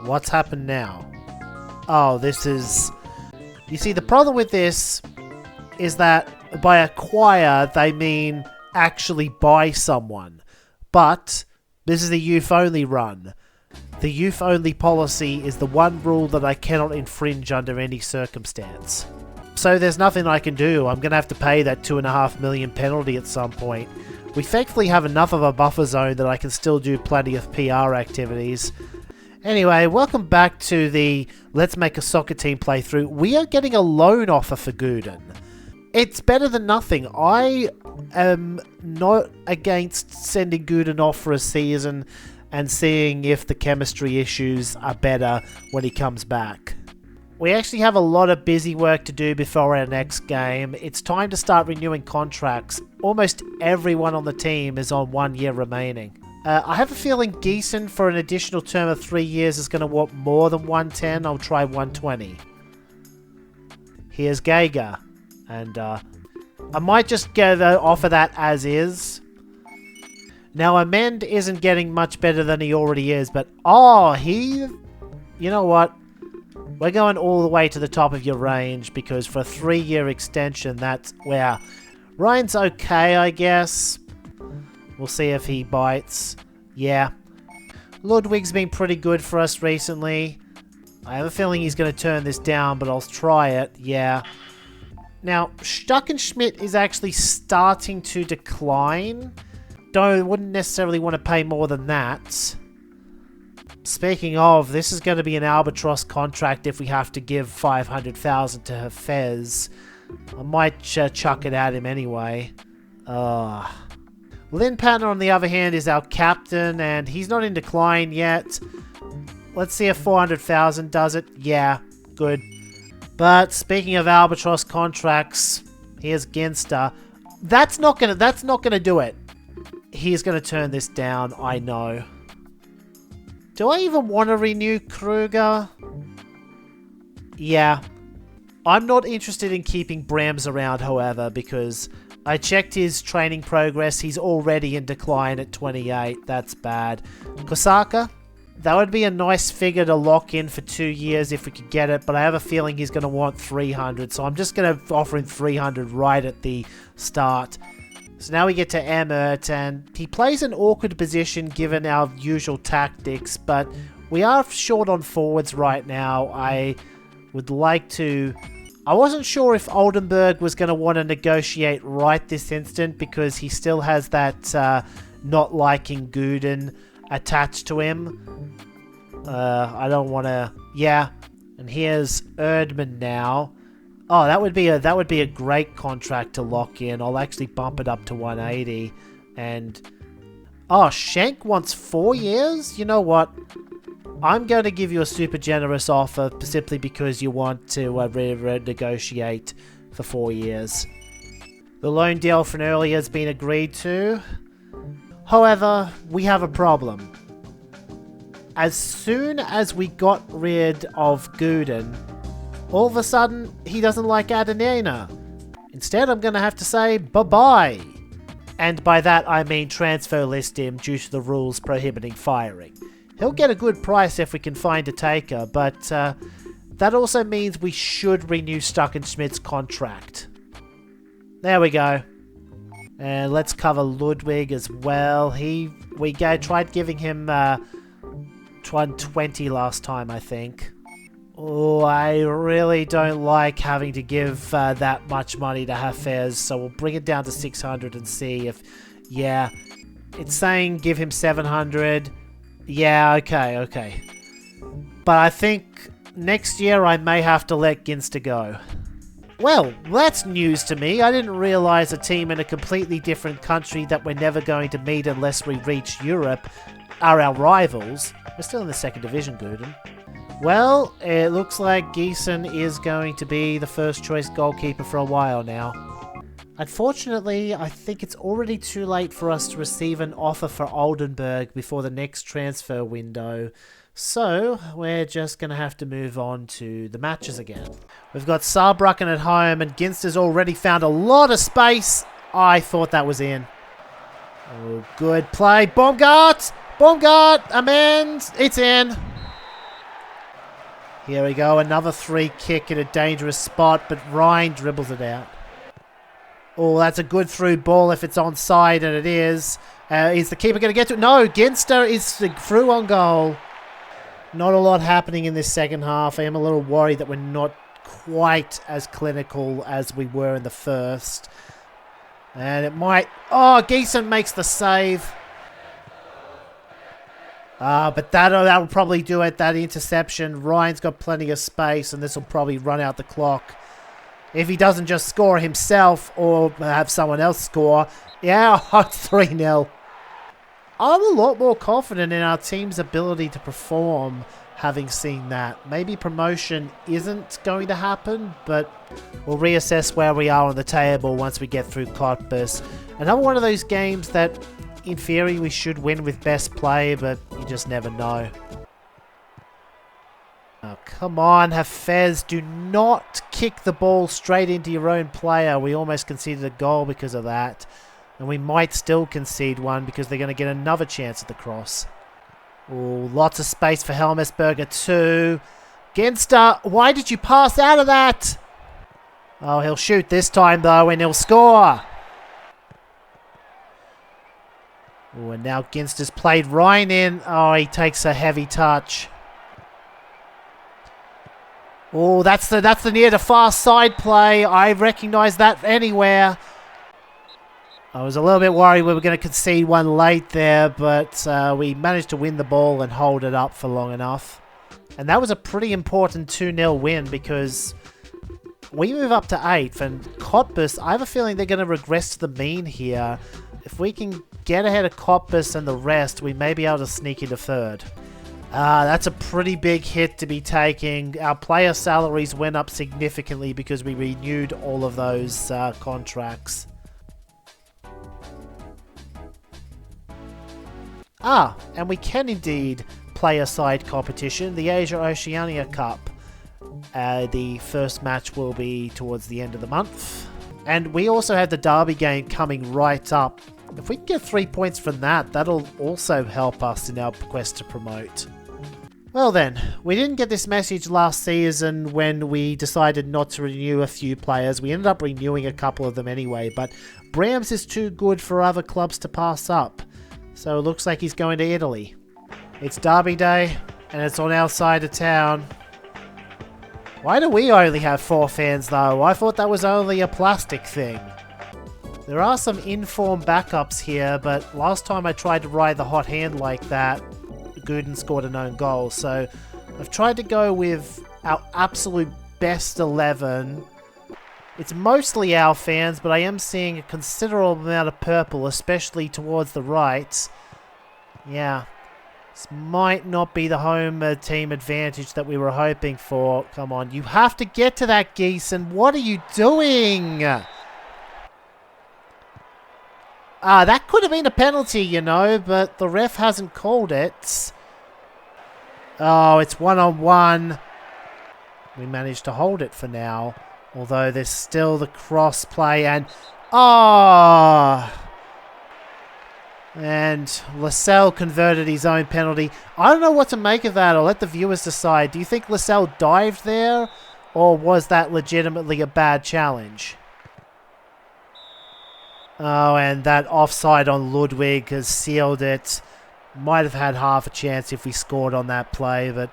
What's happened now? Oh, this is... You see, the problem with this is that by acquire, they mean actually buy someone. But this is a youth-only run. The youth-only policy is the one rule that I cannot infringe under any circumstance. So there's nothing I can do. I'm going to have to pay that $2.5 million penalty at some point. We thankfully have enough of a buffer zone that I can still do plenty of PR activities. Anyway, welcome back to the Let's Make a Soccer Team playthrough. We are getting a loan offer for Gooden. It's better than nothing. I am not against sending Gooden off for a season and seeing if the chemistry issues are better when he comes back. We actually have a lot of busy work to do before our next game. It's time to start renewing contracts. Almost everyone on the team is on 1 year remaining. I have a feeling Geeson for an additional term of 3 years is going to want more than 110. I'll try 120. Here's Geiger. And I might just offer that as is. Now, Amend isn't getting much better than he already is, but you know what? We're going all the way to the top of your range because for a 3-year extension, that's where Ryan's okay, I guess. We'll see if he bites. Yeah. Ludwig's been pretty good for us recently. I have a feeling he's going to turn this down, but I'll try it. Yeah. Now, Stuckenschmidt is actually starting to decline. Wouldn't necessarily want to pay more than that. Speaking of, this is going to be an albatross contract if we have to give $500,000 to Hafez. I might chuck it at him anyway. Lynn Patton, on the other hand, is our captain, and he's not in decline yet. Let's see if 400,000 does it. Yeah, good. But speaking of albatross contracts, here's Ginster. That's not gonna do it. He's gonna turn this down, I know. Do I even want to renew Kruger? Yeah. I'm not interested in keeping Brams around, however, because I checked his training progress. He's already in decline at 28. That's bad. Kosaka? That would be a nice figure to lock in for 2 years if we could get it, but I have a feeling he's going to want 300, so I'm just going to offer him 300 right at the start. So now we get to Emmert, and he plays an awkward position given our usual tactics, but we are short on forwards right now. I wasn't sure if Oldenburg was going to want to negotiate right this instant because he still has that not liking Gooden attached to him. I don't want to... Yeah. And here's Erdmann now. Oh, that would be a great contract to lock in. I'll actually bump it up to 180. And... Oh, Schenk wants 4 years? You know what? I'm going to give you a super generous offer simply because you want to renegotiate for 4 years. The loan deal from earlier has been agreed to. However, we have a problem. As soon as we got rid of Gooden, all of a sudden, he doesn't like Adenina. Instead, I'm going to have to say bye-bye. And by that, I mean transfer list him due to the rules prohibiting firing. He'll get a good price if we can find a taker, but that also means we should renew Stuckenschmidt's contract. There we go. And let's cover Ludwig as well. We tried giving him 120 last time, I think. Oh, I really don't like having to give that much money to Hafez, so we'll bring it down to 600 and see if... Yeah, it's saying give him 700. Yeah, okay. But I think next year I may have to let Ginster go. Well, that's news to me. I didn't realize a team in a completely different country that we're never going to meet unless we reach Europe are our rivals. We're still in the second division, Gooden. Well, it looks like Geeson is going to be the first choice goalkeeper for a while now. Unfortunately, I think it's already too late for us to receive an offer for Oldenburg before the next transfer window. So, we're just going to have to move on to the matches again. We've got Saarbrücken at home, and Ginster's already found a lot of space. I thought that was in. Oh, good play. Baumgart! Amend! It's in. Here we go, another free kick in a dangerous spot, but Ryan dribbles it out. Oh, that's a good through ball if it's onside, and it is. Is the keeper going to get to it? No, Ginster is through on goal. Not a lot happening in this second half. I am a little worried that we're not quite as clinical as we were in the first. And it might... Oh, Geeson makes the save. But that'll probably do it, that interception. Ryan's got plenty of space, and this will probably run out the clock. If he doesn't just score himself or have someone else score. Yeah, 3-0. I'm a lot more confident in our team's ability to perform, having seen that. Maybe promotion isn't going to happen, but we'll reassess where we are on the table once we get through Cottbus. Another one of those games that, in theory, we should win with best play, but you just never know. Oh, come on, Hafez. Do not kick the ball straight into your own player. We almost conceded a goal because of that. And we might still concede one because they're going to get another chance at the cross. Oh, lots of space for Helmesberger too. Ginster, why did you pass out of that? Oh, he'll shoot this time though, and he'll score. Oh, and now Ginster's played Ryan in. Oh, he takes a heavy touch. Oh, that's the near to far side play. I recognise that anywhere. I was a little bit worried we were going to concede one late there, but we managed to win the ball and hold it up for long enough. And that was a pretty important 2-0 win because we move up to 8th, and Cottbus, I have a feeling they're going to regress to the mean here. If we can get ahead of Cottbus and the rest, we may be able to sneak into 3rd. That's a pretty big hit to be taking. Our player salaries went up significantly because we renewed all of those contracts. And we can indeed play a side competition, the Asia Oceania Cup. The first match will be towards the end of the month. And we also have the Derby game coming right up. If we can get 3 points from that, that'll also help us in our quest to promote. Well then, we didn't get this message last season when we decided not to renew a few players. We ended up renewing a couple of them anyway, but Brams is too good for other clubs to pass up. So it looks like he's going to Italy. It's Derby Day, and it's on our side of town. Why do we only have 4 fans though? I thought that was only a plastic thing. There are some informed backups here, but last time I tried to ride the hot hand like that, Gooden scored an own goal. So I've tried to go with our absolute best 11. It's mostly our fans, but I am seeing a considerable amount of purple, especially towards the right. Yeah, this might not be the home team advantage that we were hoping for. Come on, you have to get to that, Geeson. What are you doing? That could have been a penalty, you know, but the ref hasn't called it. Oh, it's 1-on-1. We managed to hold it for now. Although there's still the cross play and... Oh! And Lascelles converted his own penalty. I don't know what to make of that. I'll let the viewers decide. Do you think Lascelles dived there? Or was that legitimately a bad challenge? Oh, and that offside on Ludwig has sealed it. Might have had half a chance if we scored on that play, but...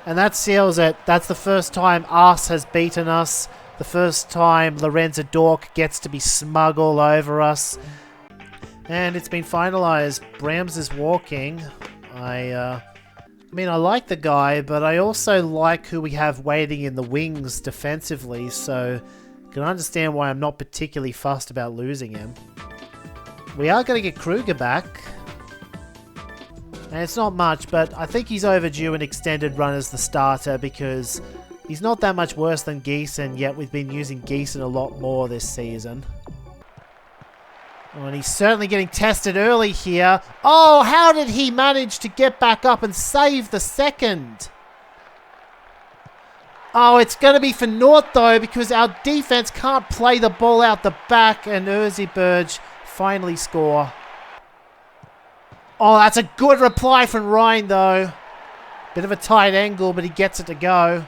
And that seals it. That's the first time Ars has beaten us. The first time Lorenzo Dork gets to be smug all over us. And it's been finalised. Brams is walking. I mean, I like the guy, but I also like who we have waiting in the wings defensively, so I can understand why I'm not particularly fussed about losing him. We are going to get Kruger back. And it's not much, but I think he's overdue an extended run as the starter because he's not that much worse than Geeson, yet we've been using Geeson a lot more this season. Oh, and he's certainly getting tested early here. Oh, how did he manage to get back up and save the second? Oh, it's going to be for naught though because our defense can't play the ball out the back and Urziberg finally score. Oh, that's a good reply from Ryan though. Bit of a tight angle, but he gets it to go.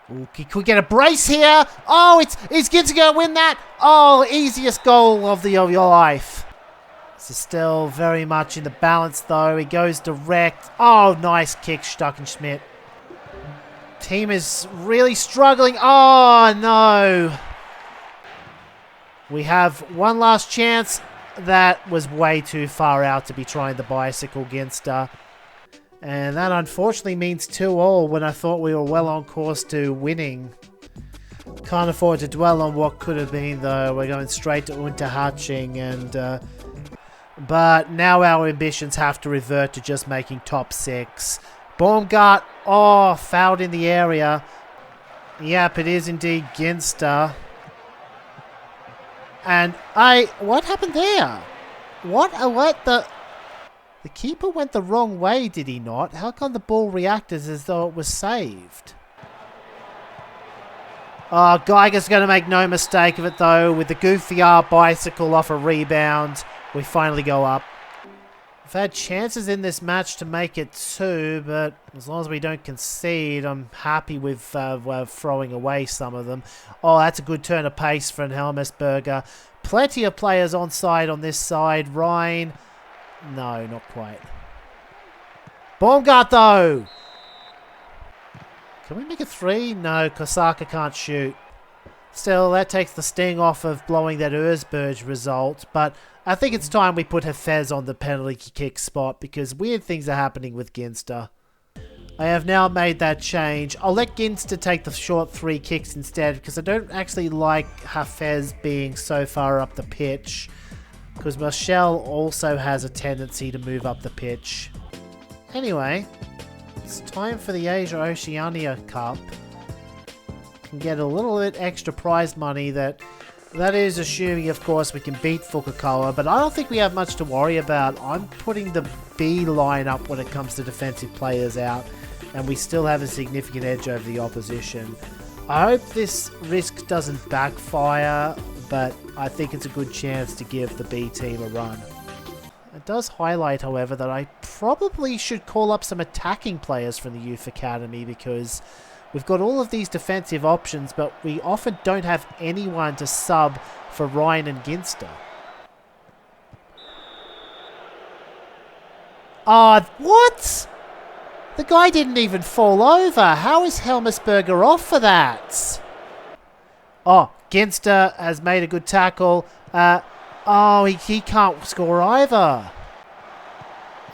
Ooh, he could get a brace here. Oh, it's Ginster going to win that. Oh, easiest goal of your life. This is still very much in the balance, though. He goes direct. Oh, nice kick, Stuckenschmidt. Team is really struggling. Oh, no. We have one last chance. That was way too far out to be trying the bicycle, Ginster. And that unfortunately means 2-2 when I thought we were well on course to winning. Can't afford to dwell on what could have been, though. We're going straight to Unterhaching, and but now our ambitions have to revert to just making top 6. Baumgart, oh, fouled in the area. Yep, it is indeed Ginster. And what happened there? What the... The keeper went the wrong way, did he not? How come the ball reacted as though it was saved? Oh, Geiger's going to make no mistake of it, though. With the goofy bicycle off a rebound, we finally go up. We've had chances in this match to make it 2, but as long as we don't concede, I'm happy with throwing away some of them. Oh, that's a good turn of pace for Helmesberger. Plenty of players onside on this side. Ryan... No, not quite. Baumgart, though! Can we make a 3? No, Kosaka can't shoot. Still, that takes the sting off of blowing that Erzberg result, but I think it's time we put Hafez on the penalty kick spot because weird things are happening with Ginster. I have now made that change. I'll let Ginster take the short 3 kicks instead because I don't actually like Hafez being so far up the pitch. Because Marshall also has a tendency to move up the pitch. Anyway, it's time for the Asia Oceania Cup. Can get a little bit extra prize money that is assuming, of course, we can beat Fukuoka, but I don't think we have much to worry about. I'm putting the B line up when it comes to defensive players out, and we still have a significant edge over the opposition. I hope this risk doesn't backfire, but I think it's a good chance to give the B team a run. It does highlight, however, that I probably should call up some attacking players from the Youth Academy because we've got all of these defensive options, but we often don't have anyone to sub for Ryan and Ginster. What? The guy didn't even fall over. How is Helmesberger off for that? Oh, Ginster has made a good tackle. He can't score either.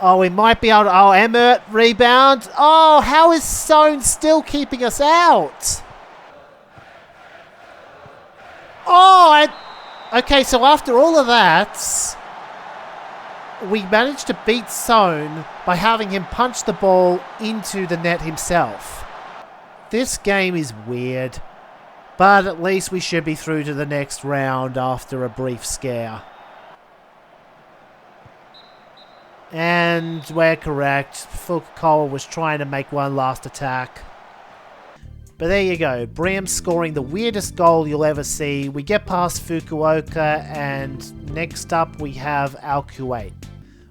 Oh, we might be able to... Oh, Emmert, rebound. Oh, how is Sohn still keeping us out? Okay, so after all of that, we managed to beat Sohn by having him punch the ball into the net himself. This game is weird. But at least we should be through to the next round after a brief scare. And we're correct. Fukuoka was trying to make one last attack. But there you go. Bram scoring the weirdest goal you'll ever see. We get past Fukuoka, and next up we have Al Kuwait,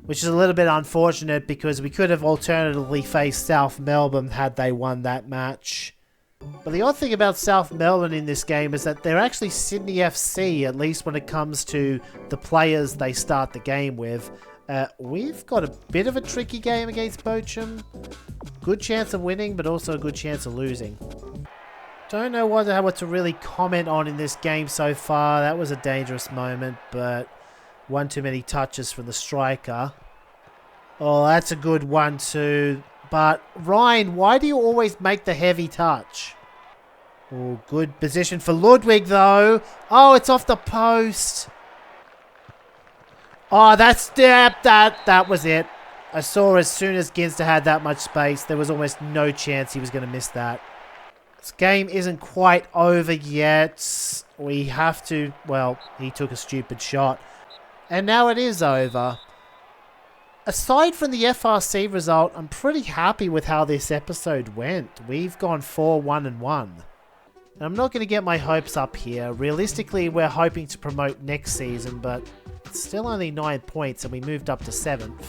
which is a little bit unfortunate because we could have alternatively faced South Melbourne had they won that match. But the odd thing about South Melbourne in this game is that they're actually Sydney FC, at least when it comes to the players they start the game with. We've got a bit of a tricky game against Bochum. Good chance of winning, but also a good chance of losing. Don't know what to really comment on in this game so far. That was a dangerous moment, but one too many touches from the striker. Oh, that's a good one too. But, Ryan, why do you always make the heavy touch? Oh, good position for Ludwig, though. Oh, it's off the post. Oh, that was it. I saw as soon as Ginster had that much space, there was almost no chance he was going to miss that. This game isn't quite over yet. We have to... Well, he took a stupid shot. And now it is over. Aside from the FRC result, I'm pretty happy with how this episode went. We've gone 4-1-1. And I'm not going to get my hopes up here. Realistically, we're hoping to promote next season, but it's still only 9 points and we moved up to 7th.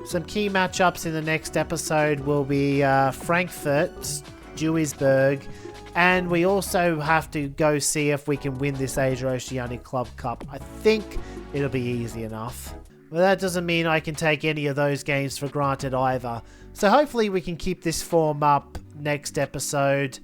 Some key matchups in the next episode will be Frankfurt, Duisburg, and we also have to go see if we can win this Asia Oceanic Club Cup. I think it'll be easy enough. But that doesn't mean I can take any of those games for granted either. So hopefully we can keep this form up next episode.